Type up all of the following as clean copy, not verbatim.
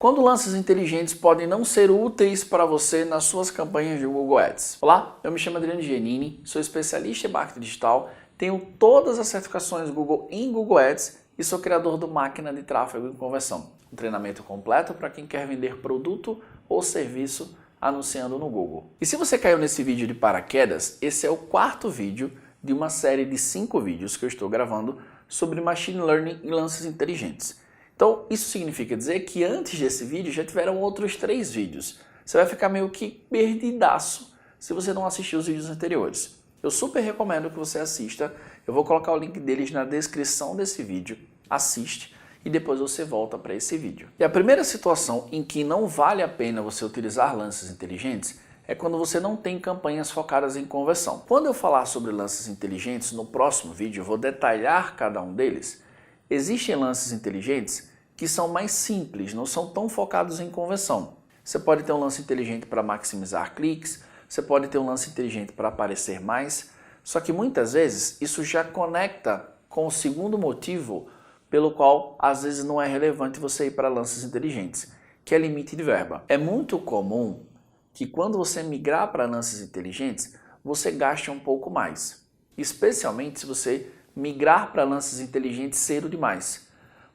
Quando lances inteligentes podem não ser úteis para você nas suas campanhas de Google Ads. Olá, eu me chamo Adriano Giannini, sou especialista em marketing digital, tenho todas as certificações Google em Google Ads e sou criador do Máquina de Tráfego e Conversão, um treinamento completo para quem quer vender produto ou serviço anunciando no Google. E se você caiu nesse vídeo de paraquedas, esse é o quarto vídeo de uma série de 5 vídeos que eu estou gravando sobre Machine Learning e lances inteligentes. Então, isso significa dizer que antes desse vídeo já tiveram outros 3 vídeos. Você vai ficar meio que perdidaço se você não assistir os vídeos anteriores. Eu super recomendo que você assista. Eu vou colocar o link deles na descrição desse vídeo. Assiste e depois você volta para esse vídeo. E a primeira situação em que não vale a pena você utilizar lances inteligentes é quando você não tem campanhas focadas em conversão. Quando eu falar sobre lances inteligentes no próximo vídeo, eu vou detalhar cada um deles. Existem lances inteligentes que são mais simples, não são tão focados em conversão. Você pode ter um lance inteligente para maximizar cliques, você pode ter um lance inteligente para aparecer mais, só que muitas vezes isso já conecta com o segundo motivo pelo qual às vezes não é relevante você ir para lances inteligentes, que é limite de verba. É muito comum que quando você migrar para lances inteligentes, você gaste um pouco mais, especialmente se você migrar para lances inteligentes cedo demais.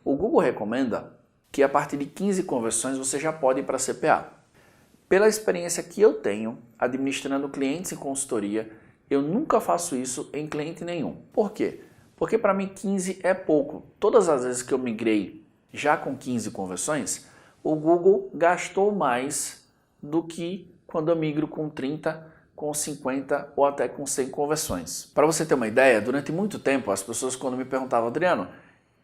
O Google recomenda que a partir de 15 conversões você já pode ir para CPA. Pela experiência que eu tenho administrando clientes em consultoria, eu nunca faço isso em cliente nenhum. Por quê? Porque para mim 15 é pouco. Todas as vezes que eu migrei já com 15 conversões, o Google gastou mais do que quando eu migro com 30, com 50 ou até com 100 conversões. Para você ter uma ideia, durante muito tempo as pessoas quando me perguntavam, Adriano,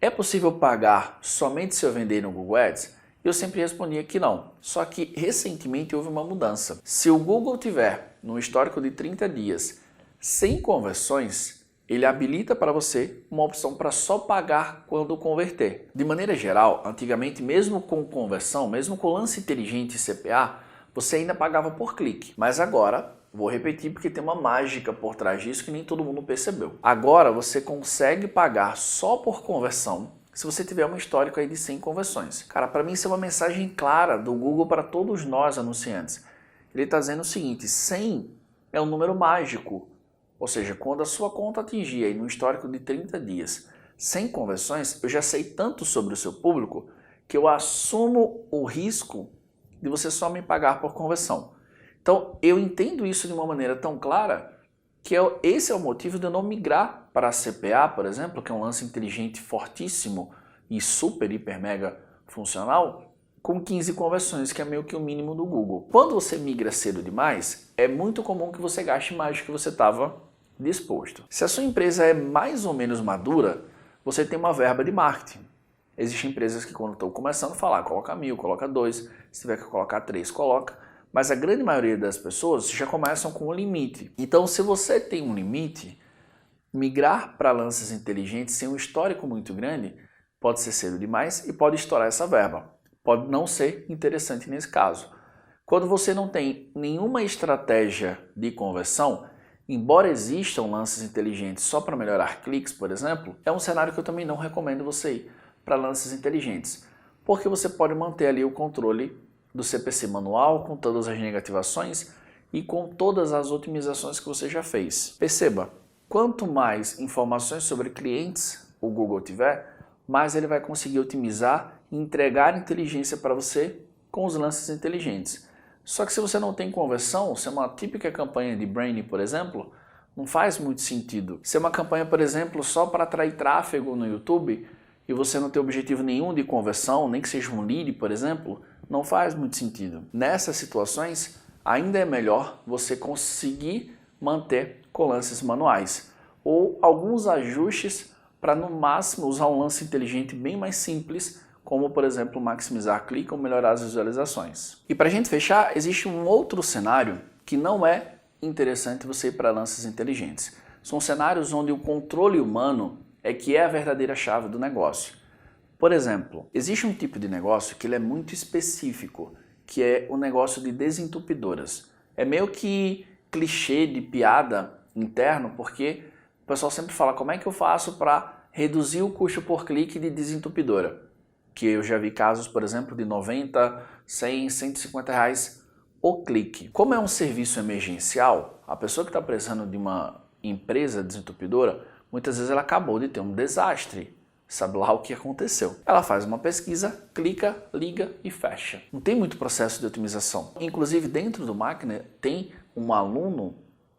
é possível pagar somente se eu vender no Google Ads? Eu sempre respondia que não. Só que recentemente houve uma mudança. Se o Google tiver no histórico de 30 dias 100 conversões, ele habilita para você uma opção para só pagar quando converter. De maneira geral, antigamente mesmo com conversão, mesmo com lance inteligente e CPA, você ainda pagava por clique. Mas agora, vou repetir porque tem uma mágica por trás disso que nem todo mundo percebeu. Agora você consegue pagar só por conversão se você tiver um histórico aí de 100 conversões. Cara, para mim isso é uma mensagem clara do Google para todos nós anunciantes. Ele está dizendo o seguinte, 100 é um número mágico. Ou seja, quando a sua conta atingir aí no histórico de 30 dias 100 conversões, eu já sei tanto sobre o seu público que eu assumo o risco de você só me pagar por conversão. Então, eu entendo isso de uma maneira tão clara que esse é o motivo de eu não migrar para a CPA, por exemplo, que é um lance inteligente fortíssimo e super, hiper, mega funcional, com 15 conversões, que é meio que o mínimo do Google. Quando você migra cedo demais, é muito comum que você gaste mais do que você estava disposto. Se a sua empresa é mais ou menos madura, você tem uma verba de marketing. Existem empresas que quando estão começando a falar, coloca 1000, coloca 2, se tiver que colocar 3, coloca. Mas a grande maioria das pessoas já começam com um limite. Então, se você tem um limite, migrar para lances inteligentes sem um histórico muito grande pode ser cedo demais e pode estourar essa verba. Pode não ser interessante nesse caso. Quando você não tem nenhuma estratégia de conversão, embora existam lances inteligentes só para melhorar cliques, por exemplo, é um cenário que eu também não recomendo você ir para lances inteligentes, porque você pode manter ali o controle do CPC manual, com todas as negativações e com todas as otimizações que você já fez. Perceba, quanto mais informações sobre clientes o Google tiver, mais ele vai conseguir otimizar e entregar inteligência para você com os lances inteligentes. Só que se você não tem conversão, se é uma típica campanha de branding, por exemplo, não faz muito sentido. Se é uma campanha, por exemplo, só para atrair tráfego no YouTube e você não tem objetivo nenhum de conversão, nem que seja um lead, por exemplo, não faz muito sentido. Nessas situações, ainda é melhor você conseguir manter com lances manuais ou alguns ajustes para no máximo usar um lance inteligente bem mais simples, como por exemplo maximizar clique ou melhorar as visualizações. E para a gente fechar, existe um outro cenário que não é interessante você ir para lances inteligentes. São cenários onde o controle humano é que é a verdadeira chave do negócio. Por exemplo, existe um tipo de negócio que ele é muito específico, que é o negócio de desentupidoras. É meio que clichê de piada interno, porque o pessoal sempre fala como é que eu faço para reduzir o custo por clique de desentupidora. que eu já vi casos, por exemplo, de 90, 100, 150 reais o clique. Como é um serviço emergencial, a pessoa que está precisando de uma empresa desentupidora, muitas vezes ela acabou de ter um desastre. Sabe lá o que aconteceu. Ela faz uma pesquisa, clica, liga e fecha. Não tem muito processo de otimização. Inclusive, dentro do Máquina tem um aluno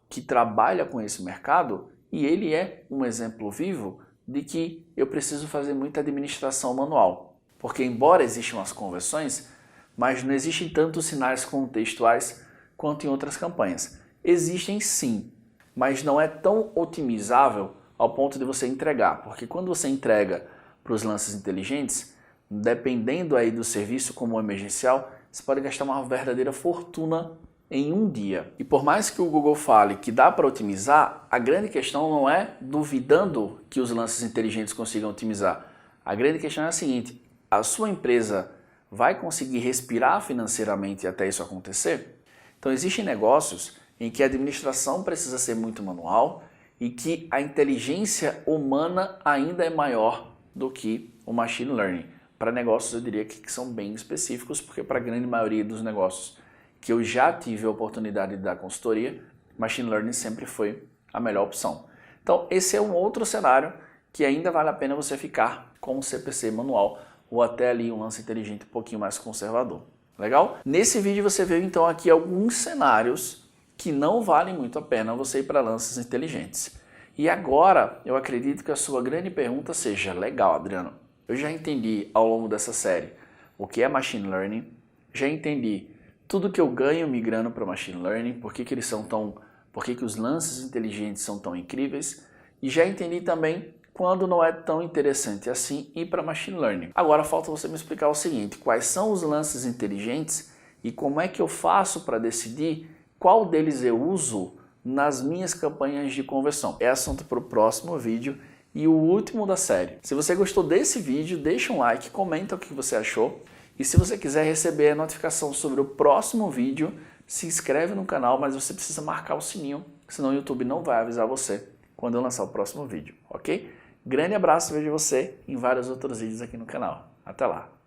que trabalha com esse mercado e ele é um exemplo vivo de que eu preciso fazer muita administração manual. Porque embora existam as conversões, mas não existem tantos sinais contextuais quanto em outras campanhas. Existem sim, mas não é tão otimizável ao ponto de você entregar, porque quando você entrega para os lances inteligentes, dependendo aí do serviço como emergencial, você pode gastar uma verdadeira fortuna em um dia. E por mais que o Google fale que dá para otimizar, a grande questão não é duvidando que os lances inteligentes consigam otimizar. A grande questão é a seguinte: a sua empresa vai conseguir respirar financeiramente até isso acontecer? Então existem negócios em que a administração precisa ser muito manual e que a inteligência humana ainda é maior do que o machine learning. Para negócios eu diria que são bem específicos, porque para a grande maioria dos negócios que eu já tive a oportunidade de dar consultoria, machine learning sempre foi a melhor opção. Então esse é um outro cenário que ainda vale a pena você ficar com um CPC manual ou até ali um lance inteligente um pouquinho mais conservador. Legal? Nesse vídeo você viu então aqui alguns cenários que não vale muito a pena você ir para lances inteligentes. E agora, eu acredito que a sua grande pergunta seja: legal, Adriano, eu já entendi ao longo dessa série o que é Machine Learning, já entendi tudo que eu ganho migrando para Machine Learning, por que os lances inteligentes são tão incríveis, e já entendi também quando não é tão interessante assim ir para Machine Learning. Agora falta você me explicar o seguinte: quais são os lances inteligentes e como é que eu faço para decidir qual deles eu uso nas minhas campanhas de conversão. É assunto para o próximo vídeo e o último da série. Se você gostou desse vídeo, deixa um like, comenta o que você achou. E se você quiser receber a notificação sobre o próximo vídeo, se inscreve no canal, mas você precisa marcar o sininho, senão o YouTube não vai avisar você quando eu lançar o próximo vídeo, ok? Grande abraço, vejo você em vários outros vídeos aqui no canal. Até lá!